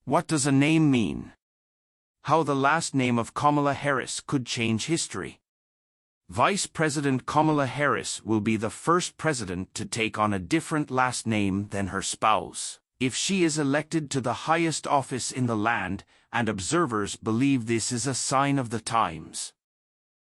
What does a name mean? How the last name of Kamala Harris could change history. Vice President Kamala Harris will be the first president to take on a different last name than her spouse, if she is elected to the highest office in the land, and observers believe this is a sign of the times.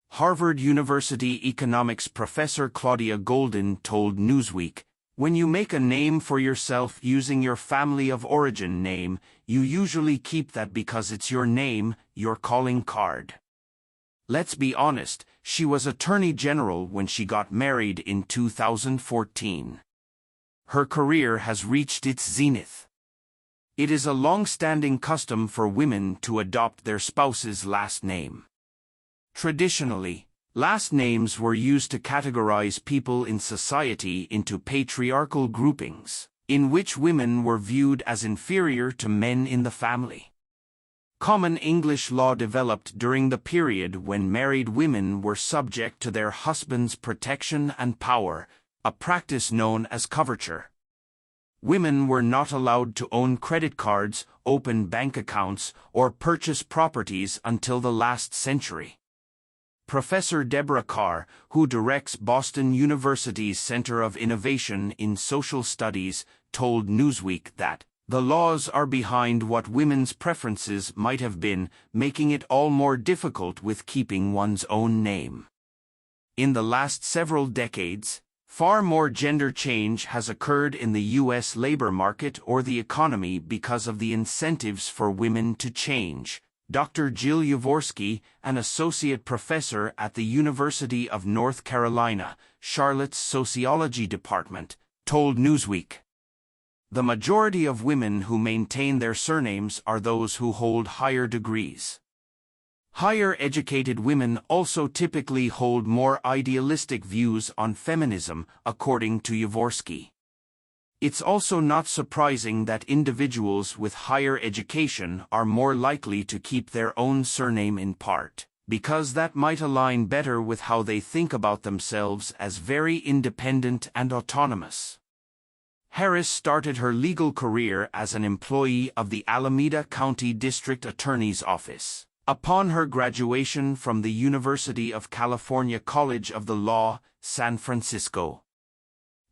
Harvard University economics professor Claudia Goldin told Newsweek, "When you make a name for yourself using your family of origin name, you usually keep that because it's your name, your calling card." Let's be honest, she was Attorney General when she got married in 2014. Her career has reached its zenith. It is a long-standing custom for women to adopt their spouse's last name. Traditionally, last names were used to categorize people in society into patriarchal groupings, in which women were viewed as inferior to men in the family. Common English law developed during the period when married women were subject to their husband's protection and power, a practice known as coverture. Women were not allowed to own credit cards, open bank accounts, or purchase properties until the last century. Professor Deborah Carr, who directs Boston University's Center of Innovation in Social Studies, told Newsweek that the laws are behind what women's preferences might have been, making it all more difficult with keeping one's own name. In the last several decades, far more gender change has occurred in the U.S. labor market or the economy because of the incentives for women to change. Dr. Jill Yavorsky, an associate professor at the University of North Carolina, Charlotte's Sociology Department, told Newsweek, "The majority of women who maintain their surnames are those who hold higher degrees. Higher-educated women also typically hold more idealistic views on feminism, according to Yavorsky. It's also not surprising that individuals with higher education are more likely to keep their own surname in part, because that might align better with how they think about themselves as very independent and autonomous." Harris started her legal career as an employee of the Alameda County District Attorney's Office. Upon her graduation from the University of California College of the Law, San Francisco.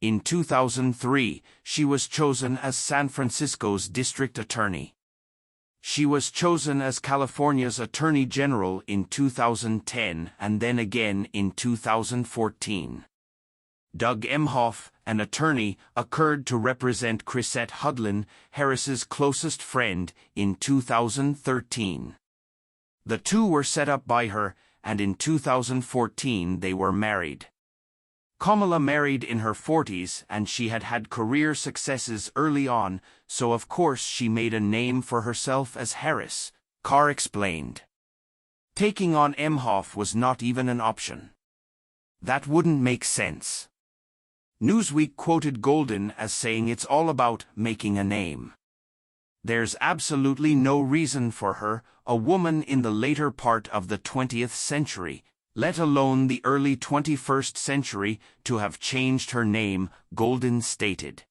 In 2003, she was chosen as San Francisco's district attorney. She was chosen as California's Attorney General in 2010 and then again in 2014. Doug Emhoff, an attorney, occurred to represent Chrisette Hudlin, Harris's closest friend, in 2013. The two were set up by her, and in 2014 they were married. Kamala married in her 40s and she had had career successes early on, so of course she made a name for herself as Harris, Carr explained. Taking on Emhoff was not even an option. That wouldn't make sense. Newsweek quoted Goldin as saying it's all about making a name. There's absolutely no reason for her, a woman in the later part of the 20th century, let alone the early 21st century, to have changed her name, Goldin stated.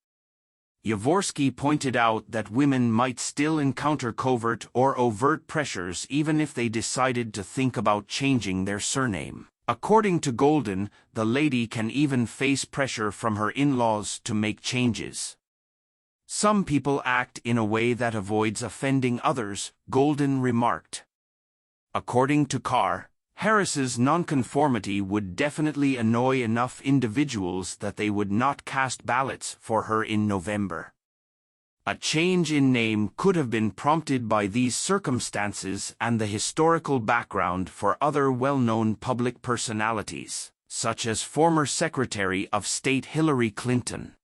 Yavorsky pointed out that women might still encounter covert or overt pressures even if they decided to think about changing their surname. According to Goldin, the lady can even face pressure from her in-laws to make changes. Some people act in a way that avoids offending others, Goldin remarked. According to Carr, Harris's nonconformity would definitely annoy enough individuals that they would not cast ballots for her in November. A change in name could have been prompted by these circumstances and the historical background for other well-known public personalities, such as former Secretary of State Hillary Clinton.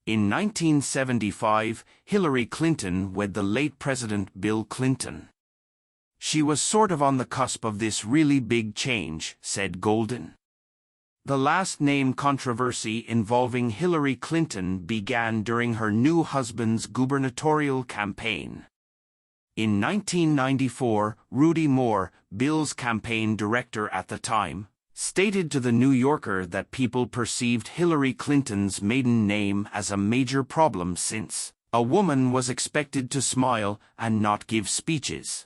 In 1975, Hillary Clinton wed the late President Bill Clinton. She was sort of on the cusp of this really big change, said Goldin. The last name controversy involving Hillary Clinton began during her new husband's gubernatorial campaign. In 1994, Rudy Moore, Bill's campaign director at the time, stated to The New Yorker that people perceived Hillary Clinton's maiden name as a major problem since A woman was expected to smile and not give speeches.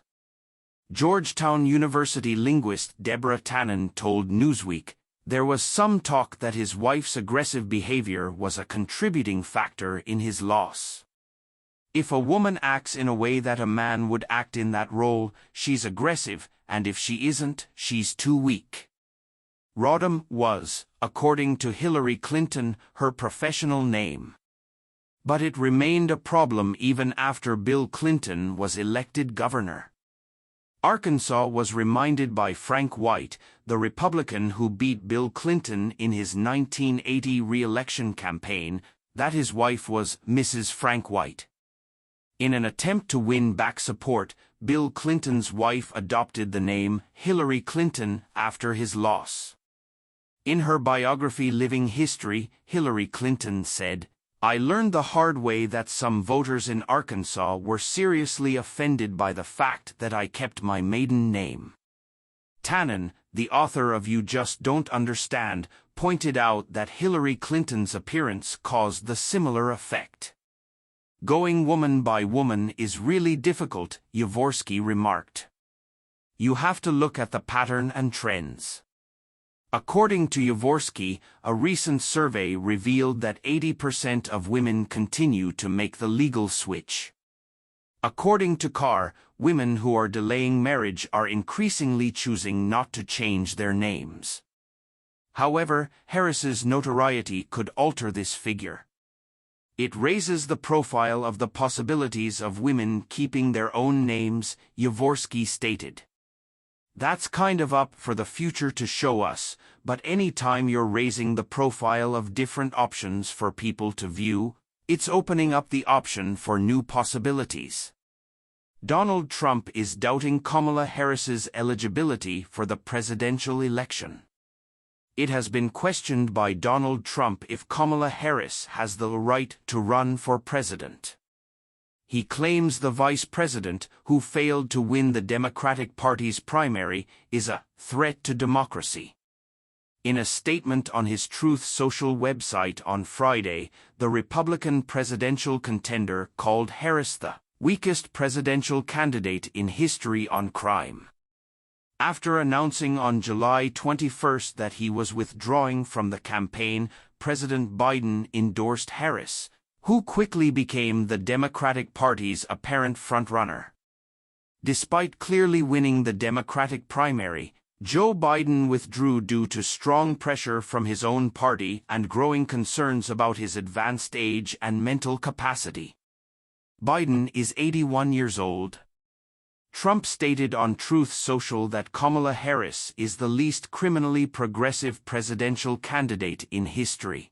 Georgetown University linguist Deborah Tannen told Newsweek, "There was some talk that his wife's aggressive behavior was a contributing factor in his loss. If a woman acts in a way that a man would act in that role, she's aggressive, and if she isn't, she's too weak." Rodham was, according to Hillary Clinton, her professional name. But it remained a problem even after Bill Clinton was elected governor. Arkansas was reminded by Frank White, the Republican who beat Bill Clinton in his 1980 re-election campaign, that his wife was Mrs. Frank White. In an attempt to win back support, Bill Clinton's wife adopted the name Hillary Clinton after his loss. In her biography Living History, Hillary Clinton said, "I learned the hard way that some voters in Arkansas were seriously offended by the fact that I kept my maiden name." Tannen, the author of You Just Don't Understand, pointed out that Hillary Clinton's appearance caused the similar effect. "Going woman by woman is really difficult," Yavorsky remarked. "You have to look at the pattern and trends." According to Yavorsky, a recent survey revealed that 80% of women continue to make the legal switch. According to Carr, women who are delaying marriage are increasingly choosing not to change their names. However, Harris's notoriety could alter this figure. "It raises the profile of the possibilities of women keeping their own names," Yavorsky stated. "That's kind of up for the future to show us, but any time you're raising the profile of different options for people to view, it's opening up the option for new possibilities." Donald Trump is doubting Kamala Harris's eligibility for the presidential election. It has been questioned by Donald Trump if Kamala Harris has the right to run for president. He claims the vice president, who failed to win the Democratic Party's primary, is a threat to democracy. In a statement on his Truth Social website on Friday, the Republican presidential contender called Harris the weakest presidential candidate in history on crime. After announcing on July 21 that he was withdrawing from the campaign, President Biden endorsed Harris, who quickly became the Democratic Party's apparent frontrunner. Despite clearly winning the Democratic primary, Joe Biden withdrew due to strong pressure from his own party and growing concerns about his advanced age and mental capacity. Biden is 81 years old. Trump stated on Truth Social that Kamala Harris is the least criminally progressive presidential candidate in history.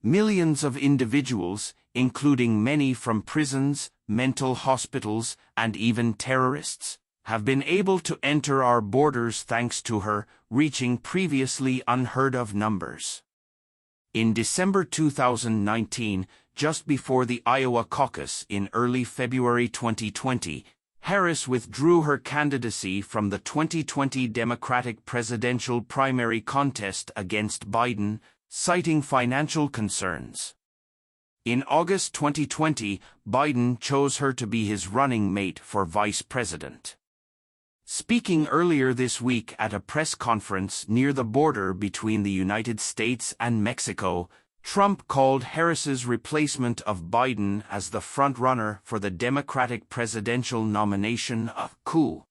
Millions of individuals, including many from prisons, mental hospitals, and even terrorists, have been able to enter our borders thanks to her, reaching previously unheard-of numbers. In December 2019, just before the Iowa caucus in early February 2020, Harris withdrew her candidacy from the 2020 Democratic presidential primary contest against Biden, citing financial concerns. In August 2020, Biden chose her to be his running mate for vice president. Speaking earlier this week at a press conference near the border between the United States and Mexico, Trump called Harris's replacement of Biden as the front-runner for the Democratic presidential nomination a coup.